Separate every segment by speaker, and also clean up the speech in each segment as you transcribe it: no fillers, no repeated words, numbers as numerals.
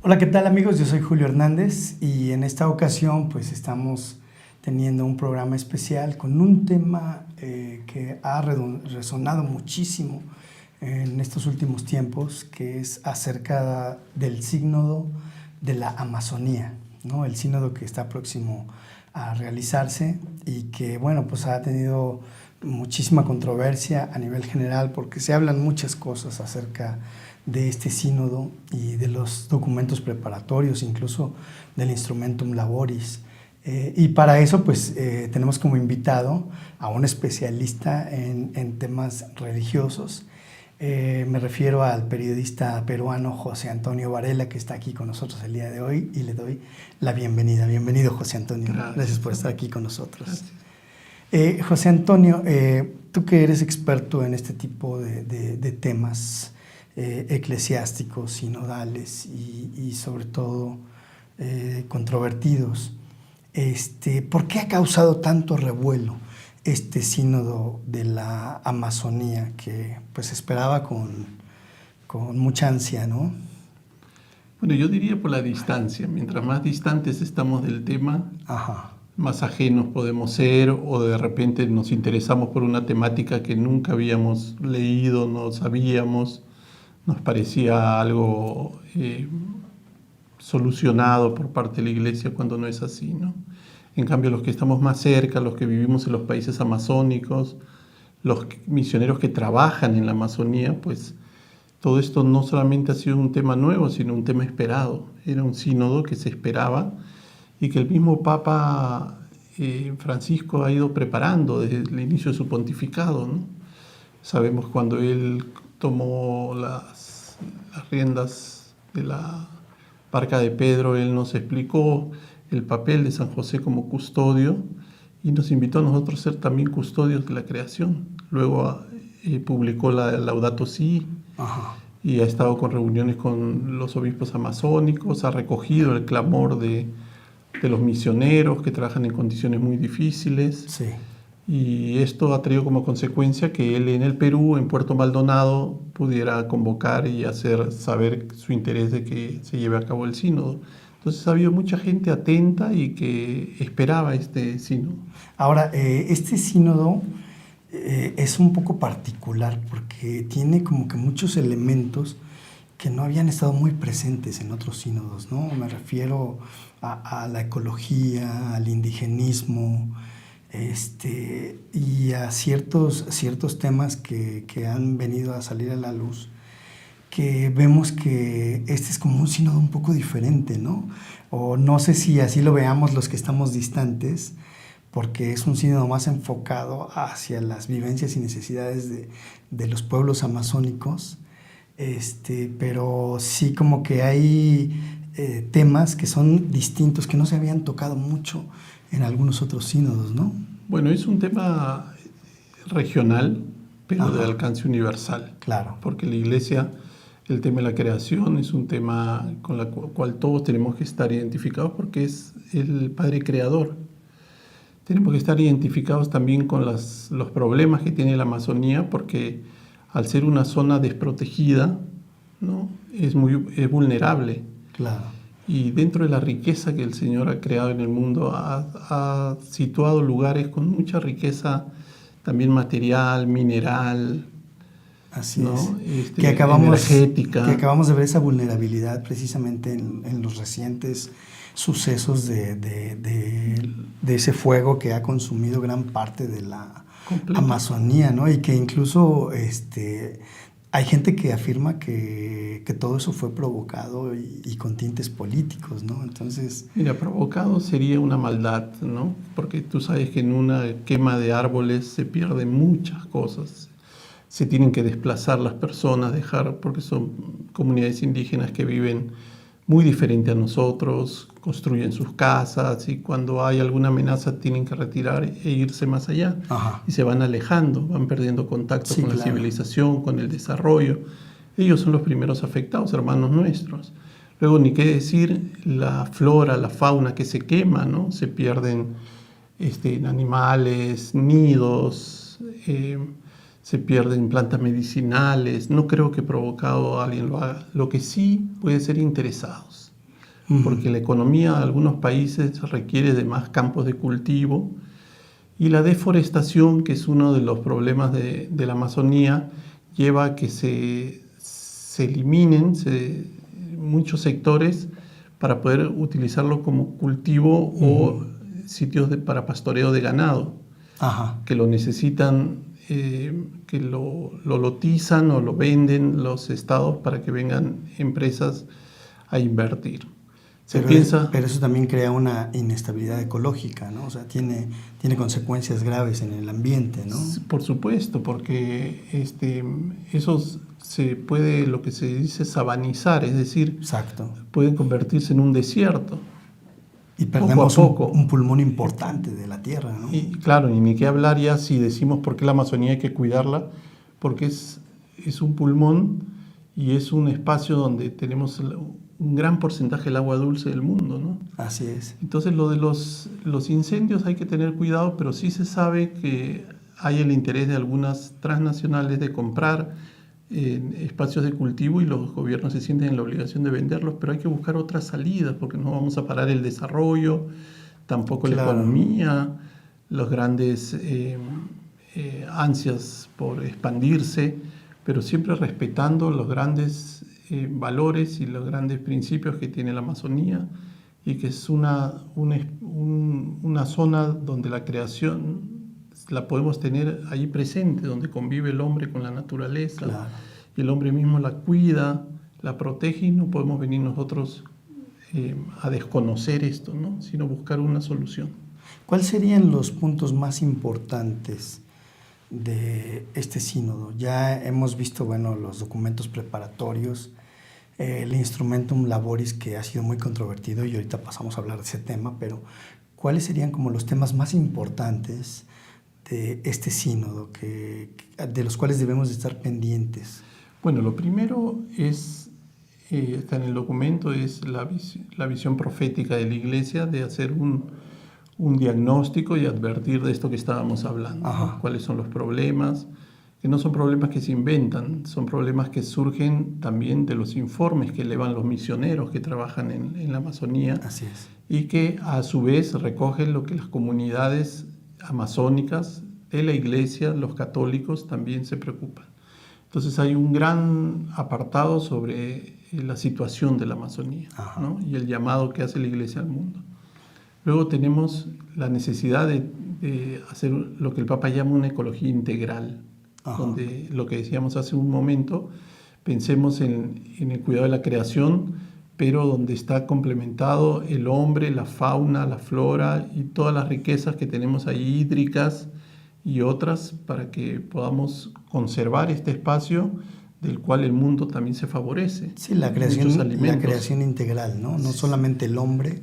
Speaker 1: Hola, ¿qué tal amigos? Yo soy Julio Hernández y en esta ocasión pues estamos teniendo un programa especial con un tema que ha resonado muchísimo en estos últimos tiempos, que es acerca del sínodo de la Amazonía, ¿no? El sínodo que está próximo a realizarse y que, bueno, pues ha tenido muchísima controversia a nivel general porque se hablan muchas cosas acerca de este sínodo y de los documentos preparatorios, incluso del Instrumentum Laboris. Y para eso pues tenemos como invitado a un especialista en temas religiosos. Me refiero al periodista peruano José Antonio Varela, que está aquí con nosotros el día de hoy, y le doy la bienvenida. Bienvenido, José Antonio. Gracias por estar aquí con nosotros. José Antonio, tú que eres experto en este tipo de temas eclesiásticos, sinodales y sobre todo controvertidos, ¿por qué ha causado tanto revuelo este sínodo de la Amazonía que pues esperaba con mucha ansia, ¿no?
Speaker 2: Bueno, yo diría por la distancia. Mientras más distantes estamos del tema, más ajenos podemos ser, o de repente nos interesamos por una temática que nunca habíamos leído, no sabíamos, nos parecía algo solucionado por parte de la Iglesia cuando no es así, ¿no? En cambio, los que estamos más cerca, los que vivimos en los países amazónicos, los misioneros que trabajan en la Amazonía, pues todo esto no solamente ha sido un tema nuevo, sino un tema esperado. Era un sínodo que se esperaba y que el mismo Papa Francisco ha ido preparando desde el inicio de su pontificado, ¿no? Sabemos cuando él tomó las riendas de la Barca de Pedro, él nos explicó el papel de San José como custodio y nos invitó a nosotros a ser también custodios de la creación. Luego publicó la Laudato Si. Y ha estado con reuniones con los obispos amazónicos, ha recogido el clamor de los misioneros que trabajan en condiciones muy difíciles.
Speaker 1: Sí.
Speaker 2: Y esto ha traído como consecuencia que él en el Perú, en Puerto Maldonado, pudiera convocar y hacer saber su interés de que se lleve a cabo el sínodo. Entonces ha habido mucha gente atenta y que esperaba este sínodo.
Speaker 1: Ahora, este sínodo es un poco particular porque tiene como que muchos elementos que no habían estado muy presentes en otros sínodos, ¿no? Me refiero a la ecología, al indigenismo, y a ciertos temas que han venido a salir a la luz, que vemos que este es como un sínodo un poco diferente, ¿no? O no sé si así lo veamos los que estamos distantes, porque es un sínodo más enfocado hacia las vivencias y necesidades de los pueblos amazónicos, pero sí como que hay temas que son distintos, que no se habían tocado mucho en algunos otros sínodos, ¿no?
Speaker 2: Bueno, es un tema regional, pero de alcance universal.
Speaker 1: Claro.
Speaker 2: Porque la Iglesia, el tema de la creación es un tema con el cual todos tenemos que estar identificados porque es el Padre Creador. Tenemos que estar identificados también con los problemas que tiene la Amazonía porque al ser una zona desprotegida, ¿no? es vulnerable.
Speaker 1: Claro.
Speaker 2: Y dentro de la riqueza que el Señor ha creado en el mundo, ha situado lugares con mucha riqueza también material, mineral.
Speaker 1: Así
Speaker 2: ¿no?
Speaker 1: es.
Speaker 2: Energética.
Speaker 1: Que acabamos de ver esa vulnerabilidad precisamente en los recientes sucesos de ese fuego que ha consumido gran parte de la Amazonía, ¿no? Y que incluso hay gente que afirma que todo eso fue provocado y con tintes políticos, ¿no? Entonces...
Speaker 2: Mira, provocado sería una maldad, ¿no? Porque tú sabes que en una quema de árboles se pierden muchas cosas. Se tienen que desplazar las personas, porque son comunidades indígenas que viven muy diferente a nosotros, construyen sus casas y cuando hay alguna amenaza tienen que retirar e irse más allá. Y se van alejando, van perdiendo contacto con la civilización, con el desarrollo. Ellos son los primeros afectados, hermanos nuestros. Luego, ni qué decir la flora, la fauna que se quema, ¿no? Se pierden animales, nidos, se pierden plantas medicinales. No creo que provocado alguien lo haga. Lo que sí puede ser interesados. porque la economía de algunos países requiere de más campos de cultivo y la deforestación, que es uno de los problemas de la Amazonía, lleva a que se eliminen muchos sectores para poder utilizarlo como cultivo o sitios para pastoreo de ganado, que lo necesitan, que lo lotizan o lo venden los estados para que vengan empresas a invertir.
Speaker 1: Pero eso también crea una inestabilidad ecológica, ¿no? O sea, tiene consecuencias graves en el ambiente, ¿no?
Speaker 2: Por supuesto, porque eso se puede, lo que se dice, sabanizar, es decir,
Speaker 1: exacto,
Speaker 2: pueden convertirse en un desierto.
Speaker 1: Y perdemos poco a poco un pulmón importante de la tierra, ¿no?
Speaker 2: Y claro, y ni qué hablar ya si decimos por qué la Amazonía hay que cuidarla, porque es un pulmón y es un espacio donde tenemos un gran porcentaje del agua dulce del mundo, ¿no?
Speaker 1: Así es.
Speaker 2: Entonces lo de los incendios hay que tener cuidado, pero sí se sabe que hay el interés de algunas transnacionales de comprar espacios de cultivo y los gobiernos se sienten en la obligación de venderlos, pero hay que buscar otras salidas porque no vamos a parar el desarrollo, tampoco la economía, los grandes ansias por expandirse, pero siempre respetando los grandes valores y los grandes principios que tiene la Amazonía y que es una zona donde la creación la podemos tener ahí presente, donde convive el hombre con la naturaleza y el hombre mismo la cuida, la protege y no podemos venir nosotros a desconocer esto, ¿no? Sino buscar una solución.
Speaker 1: ¿Cuáles serían los puntos más importantes de este sínodo? Ya hemos visto, bueno, los documentos preparatorios, el Instrumentum Laboris, que ha sido muy controvertido y ahorita pasamos a hablar de ese tema, pero ¿cuáles serían como los temas más importantes de este sínodo, de los cuales debemos de estar pendientes?
Speaker 2: Bueno, lo primero es, está en el documento, es la visión profética de la Iglesia de hacer un diagnóstico y advertir de esto que estábamos hablando, ¿no? Cuáles son los problemas, que no son problemas que se inventan, son problemas que surgen también de los informes que elevan los misioneros que trabajan en la Amazonía.
Speaker 1: Así es.
Speaker 2: Y que a su vez recogen lo que las comunidades amazónicas de la Iglesia, los católicos, también se preocupan. Entonces hay un gran apartado sobre la situación de la Amazonía, ¿no? Y el llamado que hace la Iglesia al mundo. Luego tenemos la necesidad de hacer lo que el Papa llama una ecología integral, donde lo que decíamos hace un momento, pensemos en el cuidado de la creación, pero donde está complementado el hombre, la fauna, la flora y todas las riquezas que tenemos ahí hídricas y otras para que podamos conservar este espacio del cual el mundo también se favorece.
Speaker 1: Sí, la creación integral, ¿no? No solamente el hombre,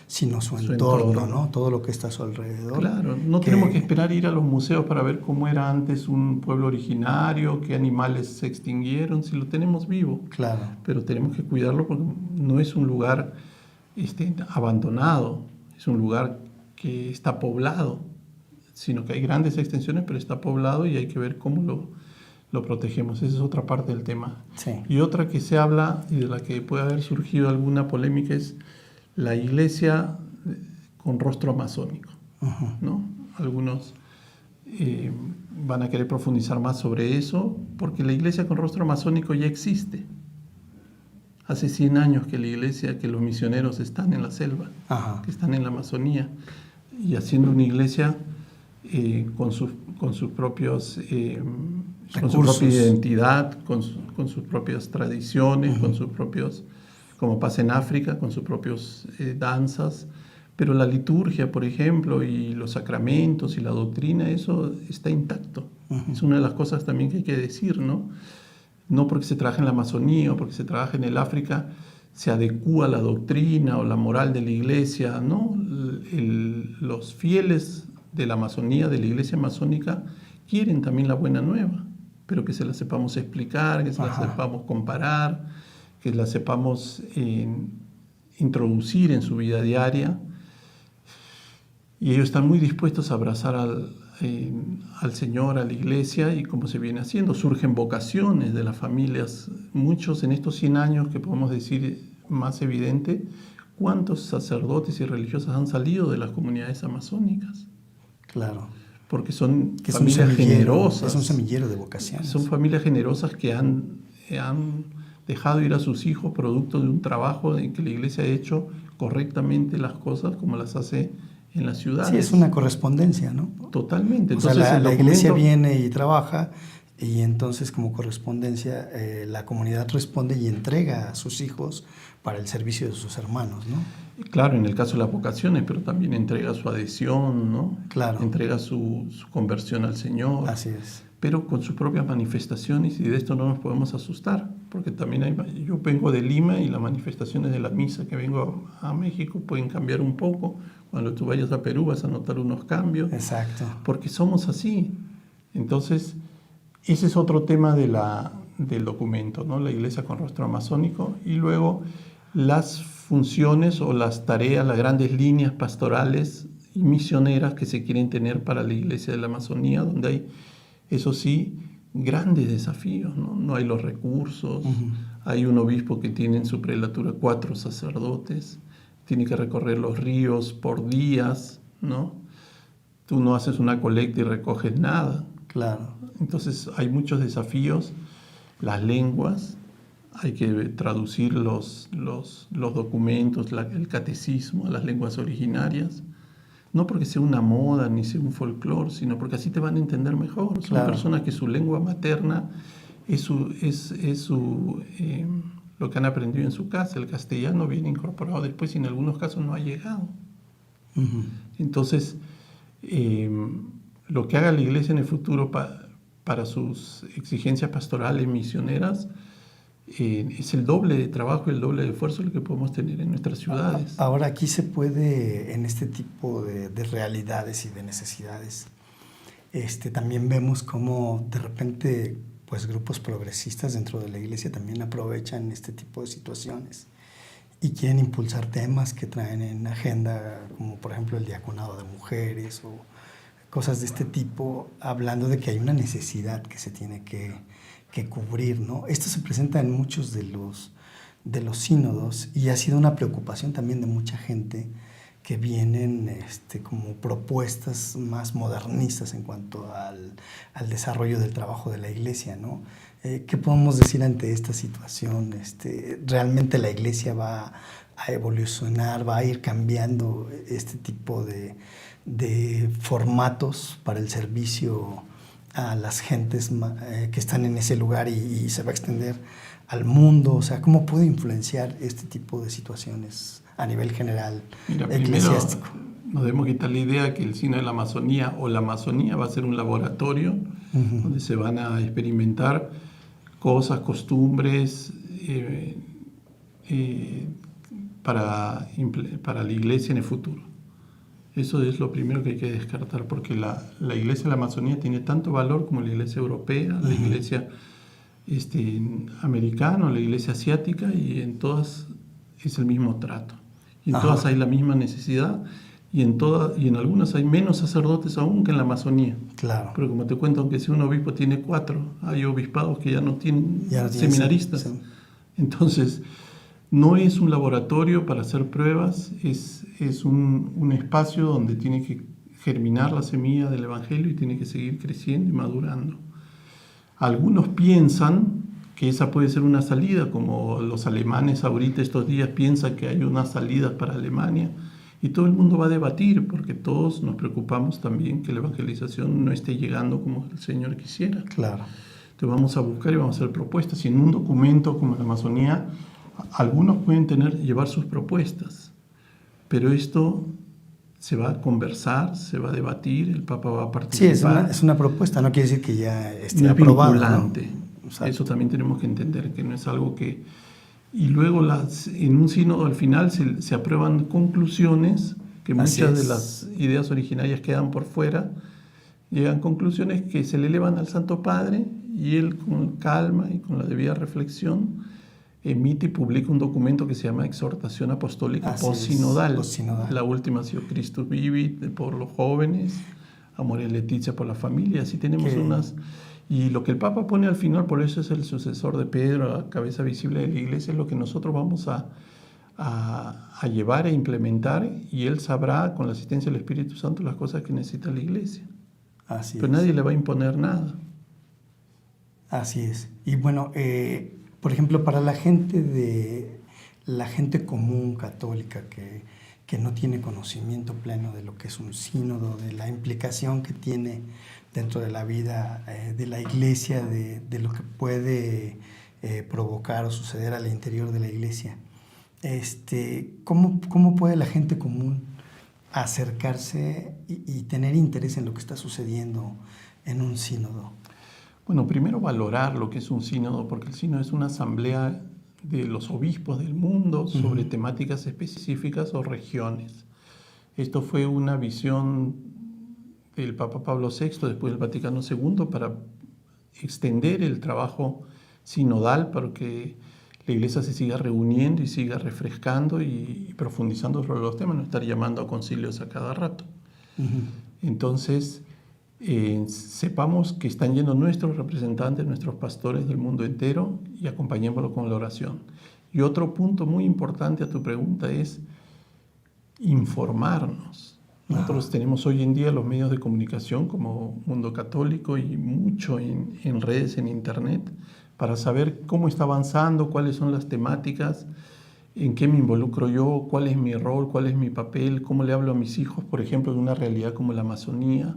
Speaker 1: sino su entorno, ¿no? Todo lo que está a su alrededor.
Speaker 2: Claro, no tenemos que esperar ir a los museos para ver cómo era antes un pueblo originario, qué animales se extinguieron, si lo tenemos vivo.
Speaker 1: Claro.
Speaker 2: Pero tenemos que cuidarlo porque no es un lugar abandonado, es un lugar que está poblado, sino que hay grandes extensiones, pero está poblado y hay que ver cómo lo protegemos. Esa es otra parte del tema.
Speaker 1: Sí.
Speaker 2: Y otra que se habla y de la que puede haber surgido alguna polémica es la iglesia con rostro amazónico, ¿no? Algunos van a querer profundizar más sobre eso, porque la iglesia con rostro amazónico ya existe. Hace 100 años que los misioneros están en la selva, que están en la Amazonía, y haciendo una iglesia con sus propios con su propia identidad, con sus propias tradiciones, con sus propios, como pasa en África, con sus propios danzas, pero la liturgia, por ejemplo, y los sacramentos y la doctrina, eso está intacto. Es una de las cosas también que hay que decir, ¿no? No porque se trabaja en la Amazonía o porque se trabaja en el África, se adecúa la doctrina o la moral de la iglesia, ¿no? Los fieles de la Amazonía, de la iglesia amazónica, quieren también la buena nueva, pero que se la sepamos explicar, que se la sepamos comparar, que la sepamos introducir en su vida diaria. Y ellos están muy dispuestos a abrazar al Señor, a la iglesia, y como se viene haciendo, surgen vocaciones de las familias, muchos en estos 100 años que podemos decir más evidente, ¿Cuántos sacerdotes y religiosas han salido de las comunidades amazónicas?
Speaker 1: Claro.
Speaker 2: Porque son
Speaker 1: Que
Speaker 2: familias generosas.
Speaker 1: Es un semillero de vocaciones.
Speaker 2: Son familias generosas que han dejado ir a sus hijos producto de un trabajo en que la iglesia ha hecho correctamente las cosas como las hace en las ciudades.
Speaker 1: Sí, es una correspondencia, ¿no?
Speaker 2: Totalmente.
Speaker 1: Entonces, o sea, la iglesia viene y trabaja, y entonces como correspondencia la comunidad responde y entrega a sus hijos para el servicio de sus hermanos, ¿no?
Speaker 2: Claro, en el caso de las vocaciones, pero también entrega su adhesión, ¿no?
Speaker 1: Claro.
Speaker 2: Entrega su conversión al Señor.
Speaker 1: Así es.
Speaker 2: Pero con sus propias manifestaciones, y de esto no nos podemos asustar, porque también yo vengo de Lima y las manifestaciones de la misa que vengo a México pueden cambiar un poco. Cuando tú vayas a Perú vas a notar unos cambios.
Speaker 1: Exacto.
Speaker 2: Porque somos así. Entonces, ese es otro tema del documento, ¿no? La iglesia con rostro amazónico, y luego las funciones o las tareas, las grandes líneas pastorales y misioneras que se quieren tener para la iglesia de la Amazonía, donde hay, eso sí, grandes desafíos, ¿no? No hay los recursos, hay un obispo que tiene en su prelatura 4 sacerdotes, tiene que recorrer los ríos por días, ¿no? Tú no haces una colecta y recoges nada.
Speaker 1: Claro.
Speaker 2: Entonces hay muchos desafíos, las lenguas, hay que traducir los documentos, el catecismo a las lenguas originarias, no porque sea una moda ni sea un folclore, sino porque así te van a entender mejor. Son
Speaker 1: Claro.
Speaker 2: personas que su lengua materna es lo que han aprendido en su casa. El castellano viene incorporado después y en algunos casos no ha llegado. Entonces, lo que haga la iglesia en el futuro para sus exigencias pastorales misioneras es el doble de trabajo, el doble de esfuerzo lo que podemos tener en nuestras ciudades.
Speaker 1: Ahora aquí se puede, en este tipo de realidades y de necesidades, también vemos cómo de repente pues grupos progresistas dentro de la iglesia también aprovechan este tipo de situaciones y quieren impulsar temas que traen en agenda, como por ejemplo el diaconado de mujeres o cosas de este tipo, hablando de que hay una necesidad que se tiene que cubrir, ¿no? Esto se presenta en muchos de los sínodos y ha sido una preocupación también de mucha gente que vienen como propuestas más modernistas en cuanto al desarrollo del trabajo de la iglesia, ¿no? ¿Qué podemos decir ante esta situación? ¿Realmente la iglesia va a evolucionar, va a ir cambiando este tipo de formatos para el servicio a las gentes que están en ese lugar y se va a extender al mundo? O sea, ¿cómo puede influenciar este tipo de situaciones a nivel general eclesiástico?
Speaker 2: Primero, nos debemos quitar la idea que el Sínodo de la Amazonía o la Amazonía va a ser un laboratorio donde se van a experimentar cosas, costumbres para la iglesia en el futuro. Eso es lo primero que hay que descartar, porque la iglesia de la Amazonía tiene tanto valor como la iglesia europea, la iglesia americana, la iglesia asiática, y en todas es el mismo trato. Y en todas hay la misma necesidad, y en algunas hay menos sacerdotes aún que en la Amazonía.
Speaker 1: Claro.
Speaker 2: Pero como te cuento, aunque sea un obispo tiene 4, hay obispados que ya no tienen seminaristas. Sí. Entonces, no es un laboratorio para hacer pruebas, es un espacio donde tiene que germinar la semilla del Evangelio y tiene que seguir creciendo y madurando. Algunos piensan que esa puede ser una salida, como los alemanes ahorita estos días piensan que hay una salida para Alemania, y todo el mundo va a debatir, porque todos nos preocupamos también que la evangelización no esté llegando como el Señor quisiera.
Speaker 1: Claro.
Speaker 2: Entonces vamos a buscar y vamos a hacer propuestas, y en un documento como la Amazonía, algunos pueden llevar sus propuestas, pero esto se va a conversar, se va a debatir, el Papa va a participar.
Speaker 1: Sí, es una propuesta, no quiere decir que ya esté
Speaker 2: no
Speaker 1: aprobado.
Speaker 2: Vinculante. ¿No? Eso también tenemos que entender, que no es algo que... Y luego en un sínodo al final se aprueban conclusiones, que muchas de las ideas originarias quedan por fuera, llegan conclusiones que se le elevan al Santo Padre, y él con calma y con la debida reflexión emite y publica un documento que se llama Exhortación Apostólica Postsinodal. La última ha sido Christus Vivit por los jóvenes, Amoris Laetitia por la familia. Así tenemos unas... Y lo que el Papa pone al final, por eso es el sucesor de Pedro, la cabeza visible de la Iglesia, es lo que nosotros vamos a a llevar e implementar, y Él sabrá, con la asistencia del Espíritu Santo, las cosas que necesita la iglesia.
Speaker 1: Así
Speaker 2: Pero
Speaker 1: es.
Speaker 2: nadie le va a imponer nada.
Speaker 1: Así es. Y bueno, por ejemplo, para la gente común católica que no tiene conocimiento pleno de lo que es un sínodo, de la implicación que tiene dentro de la vida de la iglesia, de lo que puede provocar o suceder al interior de la iglesia, ¿cómo puede la gente común acercarse y tener interés en lo que está sucediendo en un sínodo?
Speaker 2: Bueno, primero valorar lo que es un sínodo, porque el sínodo es una asamblea de los obispos del mundo sobre temáticas específicas o regiones. Esto fue una visión del Papa Pablo VI después del Vaticano II para extender el trabajo sinodal para que la iglesia se siga reuniendo y siga refrescando y profundizando sobre los temas, no estar llamando a concilios a cada rato. Entonces, sepamos que están yendo nuestros representantes, nuestros pastores del mundo entero, y acompañémoslo con la oración. Y otro punto muy importante a tu pregunta es informarnos. Nosotros tenemos hoy en día los medios de comunicación como Mundo Católico y mucho en redes, en internet, para saber cómo está avanzando, cuáles son las temáticas, en qué me involucro yo, cuál es mi rol, cuál es mi papel, cómo le hablo a mis hijos, por ejemplo, de una realidad como la Amazonía,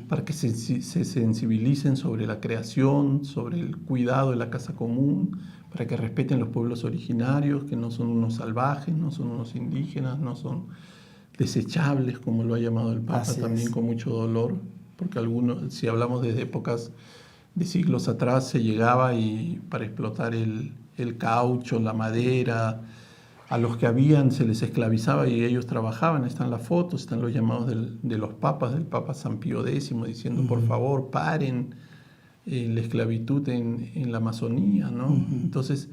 Speaker 2: para que se sensibilicen sobre la creación, sobre el cuidado de la casa común, para que respeten los pueblos originarios, que no son unos salvajes, no son unos indígenas, no son desechables, como lo ha llamado el Papa. Así también es. Con mucho dolor, porque algunos, si hablamos desde épocas de siglos atrás, se llegaba y para explotar el caucho, la madera, a los que habían se les esclavizaba y ellos trabajaban. Están las fotos, están los llamados de los papas, del Papa San Pío X, diciendo por favor paren la esclavitud en la Amazonía, ¿no? Entonces,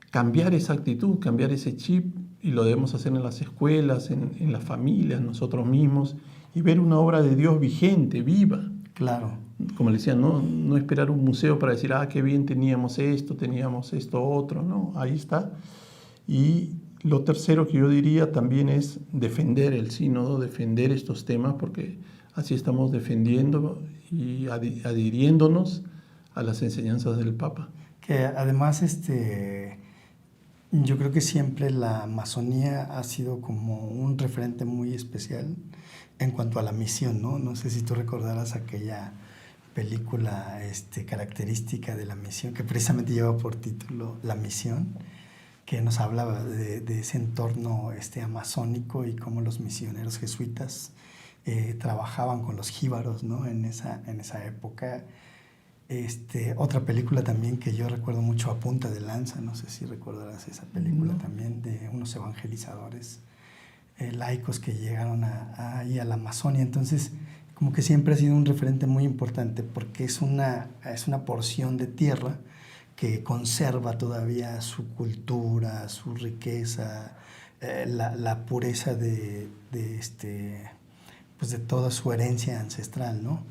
Speaker 2: cambiar esa actitud, cambiar ese chip, y lo debemos hacer en las escuelas, en las familias, nosotros mismos, y ver una obra de Dios vigente, viva.
Speaker 1: Claro.
Speaker 2: Como le decía, no esperar un museo para decir, qué bien teníamos esto otro, no, ahí está. Y lo tercero que yo diría también es defender el sínodo, defender estos temas, porque así estamos defendiendo y adhiriéndonos a las enseñanzas del Papa.
Speaker 1: Que además, yo creo que siempre la Amazonía ha sido como un referente muy especial en cuanto a la misión, ¿no? No sé si tú recordarás aquella película característica de la misión, que precisamente lleva por título La Misión, que nos hablaba de ese entorno amazónico y cómo los misioneros jesuitas trabajaban con los jíbaros, ¿no? en esa época. Otra película también que yo recuerdo mucho, A Punta de Lanza, no sé si recordarás esa película también, de unos evangelizadores laicos que llegaron ahí a la Amazonia. Entonces, como que siempre ha sido un referente muy importante, porque es una porción de tierra que conserva todavía su cultura, su riqueza, la pureza pues de toda su herencia ancestral, ¿no?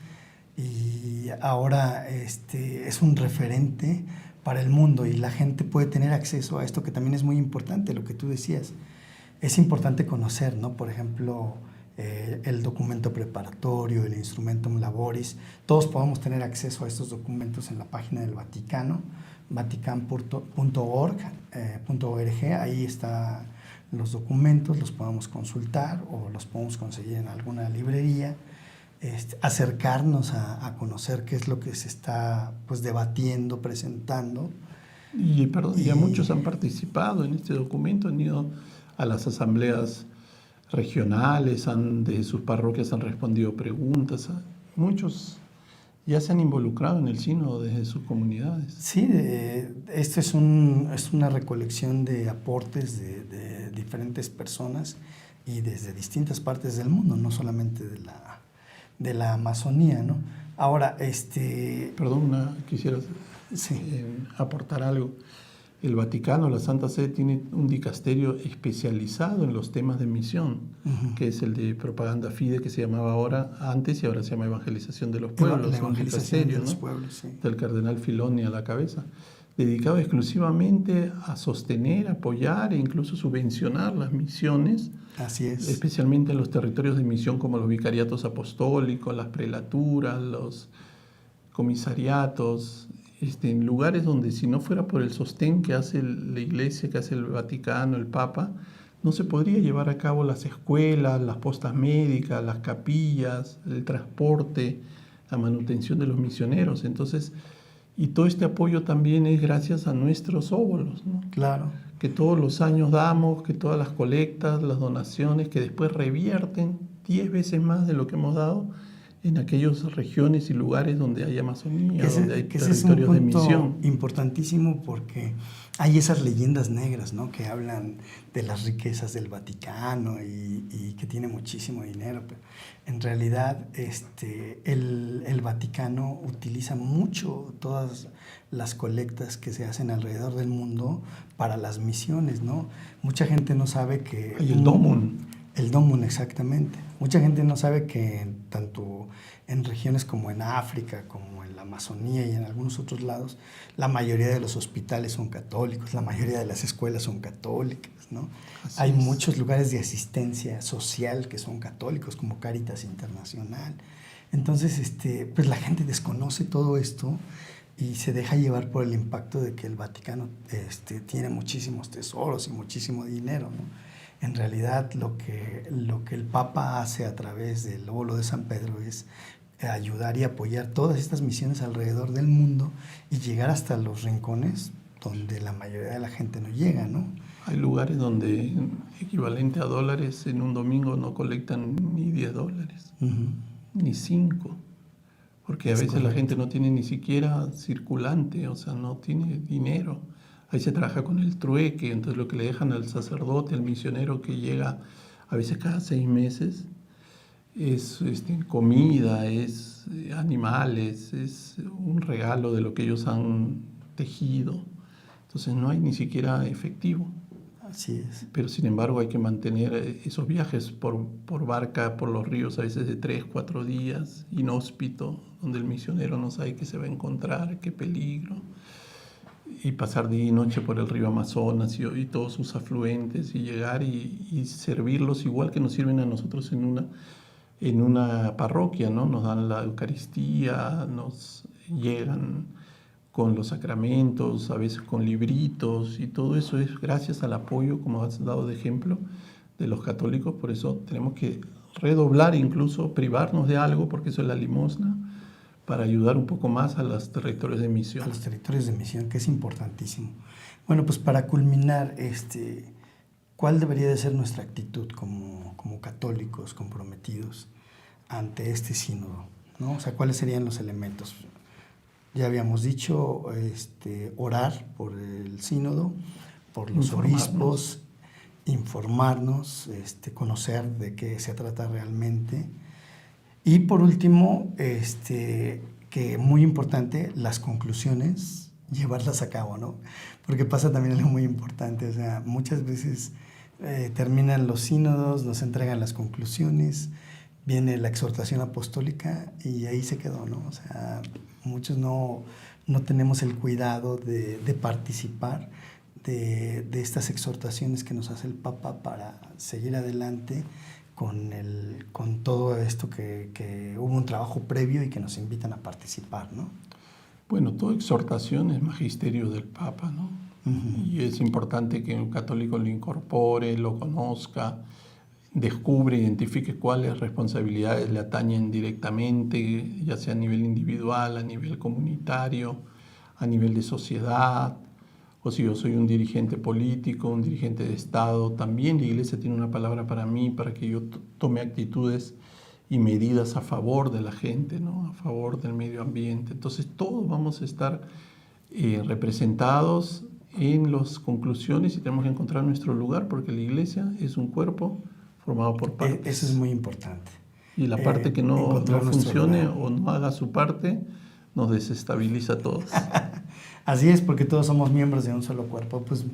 Speaker 1: Y ahora es un referente para el mundo, y la gente puede tener acceso a esto, que también es muy importante, lo que tú decías. Es importante conocer, ¿no? Por ejemplo, el documento preparatorio, el Instrumentum Laboris. Todos podemos tener acceso a estos documentos en la página del Vaticano, vatican.org. Ahí están los documentos, los podemos consultar o los podemos conseguir en alguna librería. Acercarnos a conocer qué es lo que se está pues debatiendo, presentando.
Speaker 2: Y ya muchos han participado en este documento, han ido a las asambleas regionales, desde sus parroquias han respondido preguntas. Muchos ya se han involucrado en el sínodo desde sus comunidades.
Speaker 1: Sí, esto es una recolección de aportes de diferentes personas y desde distintas partes del mundo, no solamente de la Amazonía, ¿no? Ahora,
Speaker 2: Perdón, quisiera aportar algo. El Vaticano, la Santa Sede, tiene un dicasterio especializado en los temas de misión, que es el de propaganda fide, que se llamaba antes y ahora se llama evangelización de los pueblos.
Speaker 1: La evangelización de los
Speaker 2: ¿no?
Speaker 1: pueblos, sí.
Speaker 2: Del cardenal Filoni a la cabeza. dedicado exclusivamente a sostener, apoyar e incluso subvencionar las misiones,
Speaker 1: Así es.
Speaker 2: especialmente en los territorios de misión como los vicariatos apostólicos, las prelaturas, los comisariatos, en lugares donde si no fuera por el sostén que hace la Iglesia, que hace el Vaticano, el Papa, no se podría llevar a cabo las escuelas, las postas médicas, las capillas, el transporte, la manutención de los misioneros. Entonces, y todo este apoyo también es gracias a nuestros óbolos, ¿no?
Speaker 1: Claro.
Speaker 2: Que todos los años damos, que todas las colectas, las donaciones, que después revierten 10 veces más de lo que hemos dado en aquellas regiones y lugares donde hay Amazonía, donde hay territorios de misión.
Speaker 1: Importantísimo porque hay esas leyendas negras, ¿no? Que hablan de las riquezas del Vaticano y que tiene muchísimo dinero. Pero en realidad el Vaticano utiliza mucho todas las colectas que se hacen alrededor del mundo para las misiones, ¿no? Mucha gente no sabe que...
Speaker 2: Hay el Domun.
Speaker 1: El Domun, exactamente. Mucha gente no sabe que tanto en regiones como en África, como en la Amazonía y en algunos otros lados, la mayoría de los hospitales son católicos, la mayoría de las escuelas son católicas, ¿no? Hay muchos lugares de asistencia social que son católicos, como Cáritas Internacional. Entonces, pues la gente desconoce todo esto y se deja llevar por el impacto de que el Vaticano tiene muchísimos tesoros y muchísimo dinero, ¿no? En realidad lo que el Papa hace a través del óbolo de San Pedro es ayudar y apoyar todas estas misiones alrededor del mundo y llegar hasta los rincones donde la mayoría de la gente no llega, ¿no?
Speaker 2: Hay lugares donde equivalente a dólares en un domingo no colectan ni $10, ni 5, porque a veces la gente no tiene ni siquiera circulante, o sea, no tiene dinero. Ahí se trabaja con el trueque, entonces lo que le dejan al sacerdote, al misionero que llega a veces cada 6 meses, es comida, es animales, es un regalo de lo que ellos han tejido. Entonces no hay ni siquiera efectivo.
Speaker 1: Así es.
Speaker 2: Pero sin embargo hay que mantener esos viajes por barca, por los ríos, a veces de 3, 4 días, inhóspito, donde el misionero no sabe qué se va a encontrar, qué peligro. Y pasar día y noche por el río Amazonas y todos sus afluentes y llegar y servirlos igual que nos sirven a nosotros en una parroquia, ¿no? Nos dan la Eucaristía, nos llegan con los sacramentos, a veces con libritos, y todo eso es gracias al apoyo, como has dado de ejemplo, de los católicos. Por eso tenemos que redoblar, incluso privarnos de algo, porque eso es la limosna, para ayudar un poco más a los territorios de misión.
Speaker 1: A los territorios de misión, que es importantísimo. Bueno, pues para culminar, ¿cuál debería de ser nuestra actitud como católicos comprometidos ante este sínodo, ¿no? O sea, ¿cuáles serían los elementos? Ya habíamos dicho, orar por el sínodo, por los obispos, informarnos, conocer de qué se trata realmente. Y por último, que muy importante, las conclusiones, llevarlas a cabo, ¿no? Porque pasa también algo muy importante, o sea, muchas veces terminan los sínodos, nos entregan las conclusiones, viene la exhortación apostólica y ahí se quedó, ¿no? O sea, muchos no tenemos el cuidado de participar de estas exhortaciones que nos hace el Papa para seguir adelante con todo esto que hubo un trabajo previo y que nos invitan a participar, ¿no?
Speaker 2: Bueno, toda exhortación es magisterio del Papa, ¿no? Y es importante que un católico lo incorpore, lo conozca, descubre, identifique cuáles responsabilidades le atañen directamente, ya sea a nivel individual, a nivel comunitario, a nivel de sociedad, o si yo soy un dirigente político, un dirigente de Estado, también la Iglesia tiene una palabra para mí, para que yo tome actitudes y medidas a favor de la gente, ¿no? A favor del medio ambiente. Entonces todos vamos a estar representados en las conclusiones y tenemos que encontrar nuestro lugar, porque la Iglesia es un cuerpo formado por partes.
Speaker 1: Eso es muy importante.
Speaker 2: Y la parte que no funcione o no haga su parte nos desestabiliza a todos.
Speaker 1: Así es, porque todos somos miembros de un solo cuerpo. Pues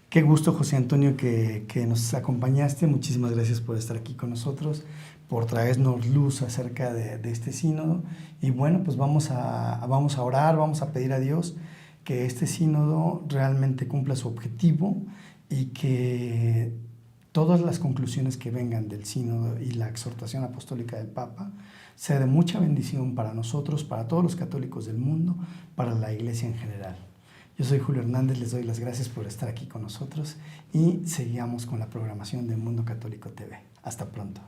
Speaker 1: qué gusto, José Antonio, que nos acompañaste. Muchísimas gracias por estar aquí con nosotros, por traernos luz acerca de este sínodo. Y bueno, pues vamos a orar, vamos a pedir a Dios que este sínodo realmente cumpla su objetivo y que todas las conclusiones que vengan del sínodo y la exhortación apostólica del Papa sea de mucha bendición para nosotros, para todos los católicos del mundo, para la Iglesia en general. Yo soy Julio Hernández, les doy las gracias por estar aquí con nosotros y seguimos con la programación de Mundo Católico TV. Hasta pronto.